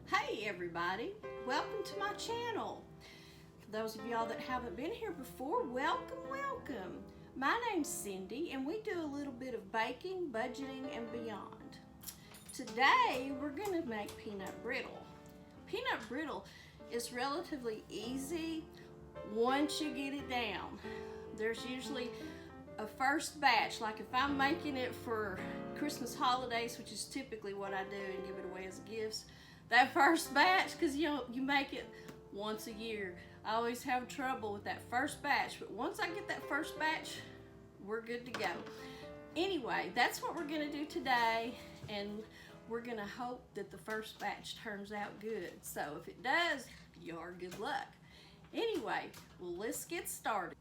Hey everybody, welcome to my channel. For those of y'all that haven't been here before, welcome. My name's Cindy and we do a little bit of baking, budgeting, and beyond. Today we're going to make peanut brittle. Peanut brittle is relatively easy once you get it down. There's usually a first batch, like if I'm making it for Christmas holidays, which is typically what I do and give it away as gifts. That first batch, because you make it once a year. I always have trouble with that first batch, but once I get that first batch, we're good to go. Anyway, that's what we're gonna do today, and we're gonna hope that the first batch turns out good. So if it does, you're good luck. Anyway, well, let's get started.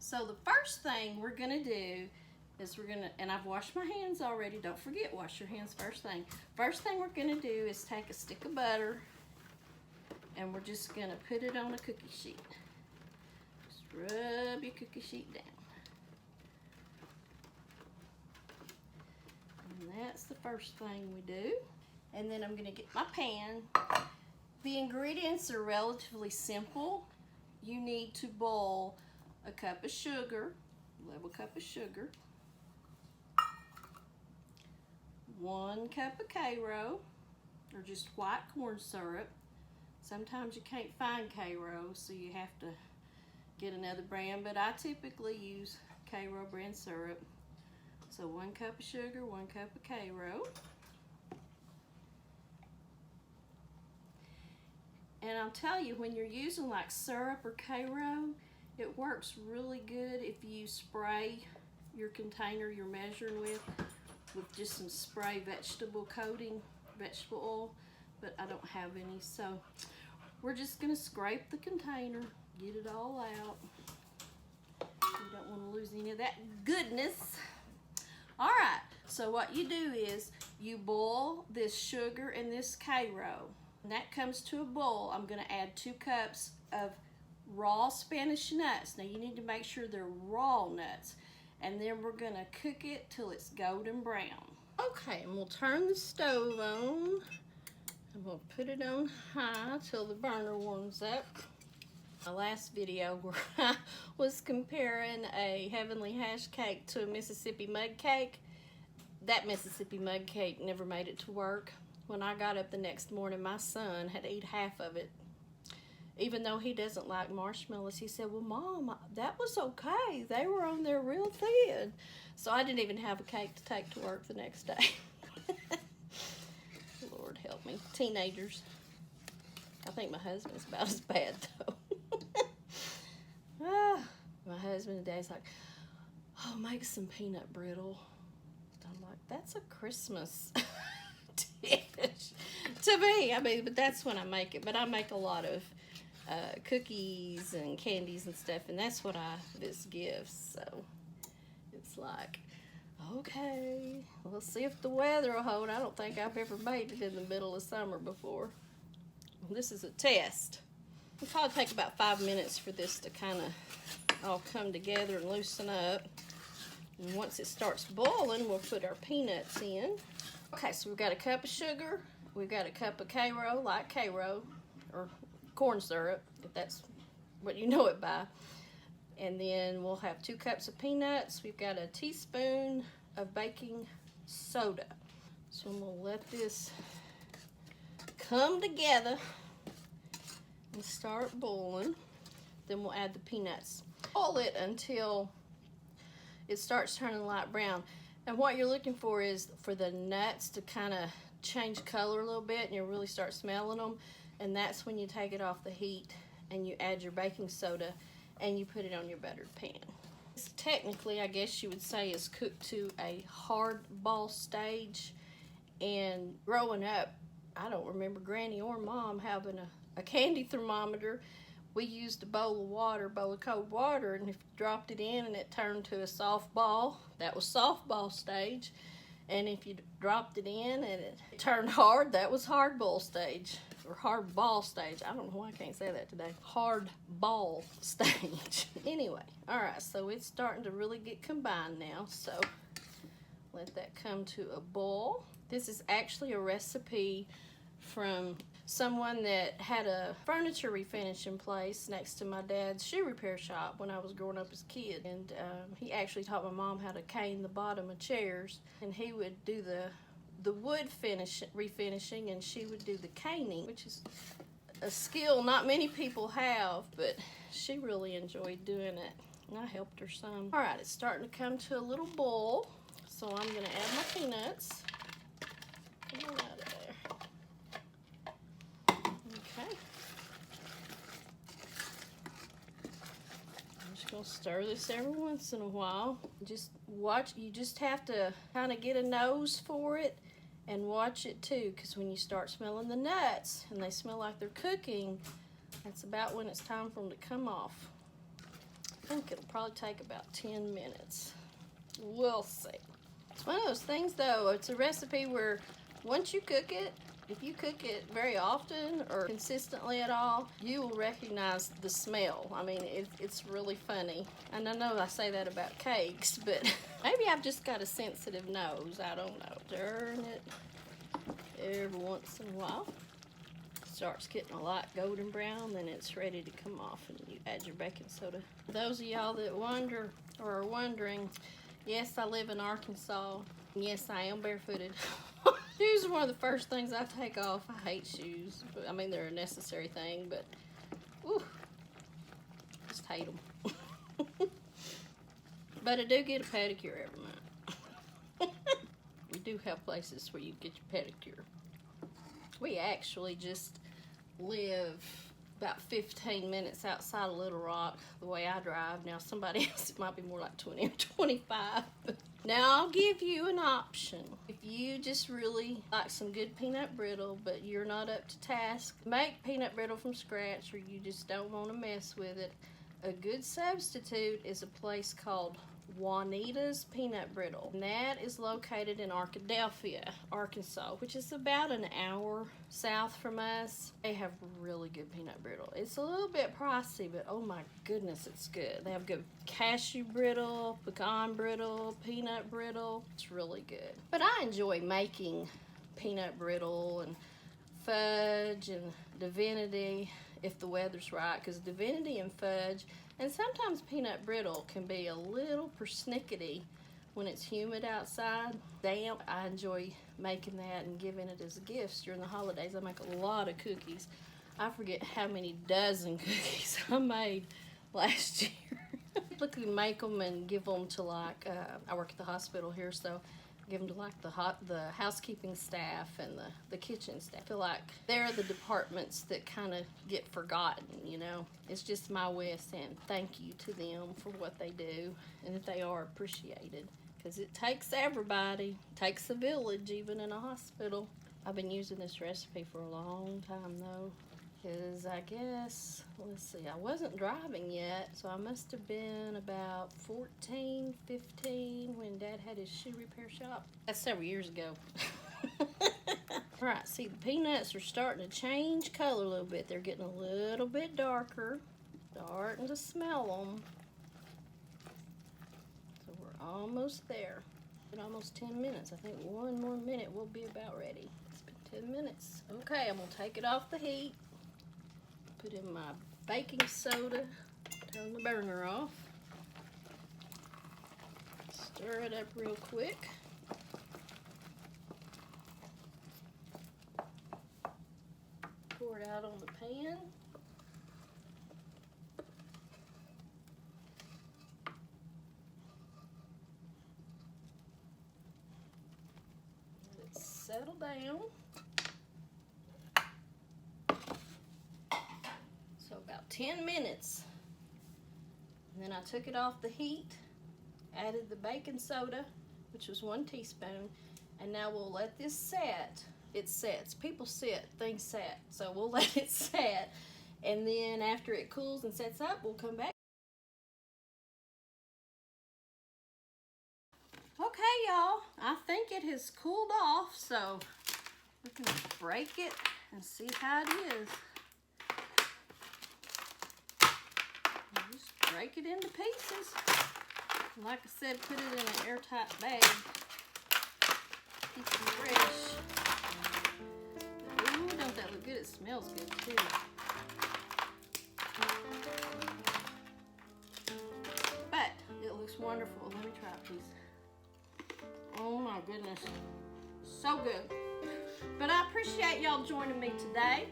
So the first thing we're gonna do is and I've washed my hands already. Don't forget, wash your hands first thing. First thing we're gonna do is take a stick of butter and we're just gonna put it on a cookie sheet. Just rub your cookie sheet down. And that's the first thing we do. And then I'm gonna get my pan. The ingredients are relatively simple. You need to boil a cup of sugar, level cup of sugar, 1 cup of Karo, or just white corn syrup. Sometimes you can't find Karo, so you have to get another brand, but I typically use Karo brand syrup. So 1 cup of sugar, 1 cup of Karo. And I'll tell you, when you're using like syrup or Karo, it works really good if you spray your container you're measuring with just some spray vegetable coating, vegetable oil, but I don't have any. So we're just gonna scrape the container, get it all out. You don't wanna lose any of that goodness. All right, so what you do is you boil this sugar and this Karo. When that comes to a boil, I'm gonna add 2 cups of raw Spanish nuts. Now you need to make sure they're raw nuts. And then we're gonna cook it till it's golden brown. Okay, and we'll turn the stove on. And we'll put it on high till the burner warms up. My last video where I was comparing a Heavenly Hash cake to a Mississippi mud cake. That Mississippi mud cake never made it to work. When I got up the next morning, my son had eaten half of it. Even though he doesn't like marshmallows, he said, well, Mom, that was okay. They were on there real thin. So I didn't even have a cake to take to work the next day. Lord help me. Teenagers. I think my husband's about as bad, though. My husband and Dad's like, oh, make some peanut brittle. I'm like, that's a Christmas dish to me. I mean, but that's when I make it. But I make a lot of cookies and candies and stuff, and that's what this gives. So it's like, okay, we'll see if the weather will hold. I don't think I've ever made it in the middle of summer before. This is a test. It'll probably take about 5 minutes for this to kind of all come together and loosen up. And once it starts boiling, we'll put our peanuts in. Okay, so we've got a cup of sugar, we've got a cup of Karo, like Karo, or corn syrup, if that's what you know it by. And then we'll have 2 cups of peanuts. We've got a teaspoon of baking soda. So I'm gonna let this come together and start boiling. Then we'll add the peanuts. Boil it until it starts turning light brown. And what you're looking for is for the nuts to kind of change color a little bit and you'll really start smelling them. And that's when you take it off the heat and you add your baking soda and you put it on your buttered pan. This technically, I guess you would say, is cooked to a hard ball stage. And growing up, I don't remember Granny or Mom having a candy thermometer. We used a bowl of cold water, and if you dropped it in and it turned to a soft ball, that was softball stage. And if you dropped it in and it turned hard, that was hard ball stage, or hard ball stage. I don't know why I can't say that today. Hard ball stage. Anyway, all right, so it's starting to really get combined now. So let that come to a boil. This is actually a recipe from someone that had a furniture refinishing place next to my dad's shoe repair shop when I was growing up as a kid. And he actually taught my mom how to cane the bottom of chairs. And he would do the wood refinishing, and she would do the caning, which is a skill not many people have, but she really enjoyed doing it. And I helped her some. All right, it's starting to come to a little boil. So I'm gonna add my peanuts. Come on out of there. Okay. I'm just gonna stir this every once in a while. Just watch, you just have to kind of get a nose for it and watch it too, because when you start smelling the nuts and they smell like they're cooking, that's about when it's time for them to come off. I think it'll probably take about 10 minutes. We'll see. It's one of those things though, it's a recipe where once you cook it, if you cook it very often or consistently at all, you will recognize the smell. I mean, it's really funny. And I know I say that about cakes, but maybe I've just got a sensitive nose. I don't know. Turn it every once in a while. Starts getting a light golden brown, then it's ready to come off, and you add your baking soda. For those of y'all that wonder or are wondering, yes, I live in Arkansas. Yes, I am barefooted. Shoes are one of the first things I take off. I hate shoes. I mean, they're a necessary thing, but whew, just hate them. But I do get a pedicure every month. We do have places where you get your pedicure. We actually just live about 15 minutes outside of Little Rock, the way I drive. Now, somebody else, it might be more like 20 or 25. Now, I'll give you an option. If you just really like some good peanut brittle, but you're not up to task, make peanut brittle from scratch, or you just don't want to mess with it. A good substitute is a place called Juanita's Peanut Brittle, and that is located in Arkadelphia, Arkansas, which is about an hour south from us. They have really good peanut brittle. It's a little bit pricey, but oh my goodness, it's good. They have good cashew brittle, pecan brittle, peanut brittle. It's really good. But I enjoy making peanut brittle and fudge and divinity if the weather's right, because divinity and fudge and sometimes peanut brittle can be a little persnickety when it's humid outside, damp. I enjoy making that and giving it as gifts during the holidays. I make a lot of cookies. I forget how many dozen cookies I made last year. I typically make them and give them to like, I work at the hospital here, so give them to like the housekeeping staff and the kitchen staff. I feel like they're the departments that kind of get forgotten, you know. It's just my way of saying thank you to them for what they do and that they are appreciated. Because it takes everybody. It takes a village, even in a hospital. I've been using this recipe for a long time though. Because I guess, let's see, I wasn't driving yet, so I must have been about 14, 15 when Dad had his shoe repair shop. That's several years ago. Alright, see, the peanuts are starting to change color a little bit. They're getting a little bit darker. Starting to smell them. So we're almost there. Been almost 10 minutes. I think one more minute we'll be about ready. It's been 10 minutes. Okay, I'm going to take it off the heat. Put in my baking soda, turn the burner off, stir it up real quick. Pour it out on the pan. Let it settle down. About 10 minutes, and then I took it off the heat, added the baking soda, which was 1 teaspoon, and now we'll let this set. It sets. People sit, things set, so we'll let it set, and then after it cools and sets up, we'll come back. Okay, y'all, I think it has cooled off, so we can break it and see how it is. Just break it into pieces. Like I said, put it in an airtight bag. Keep them fresh. Ooh, don't that look good. It smells good too. But it looks wonderful. Let me try a piece. Oh my goodness. So good. But I appreciate y'all joining me today.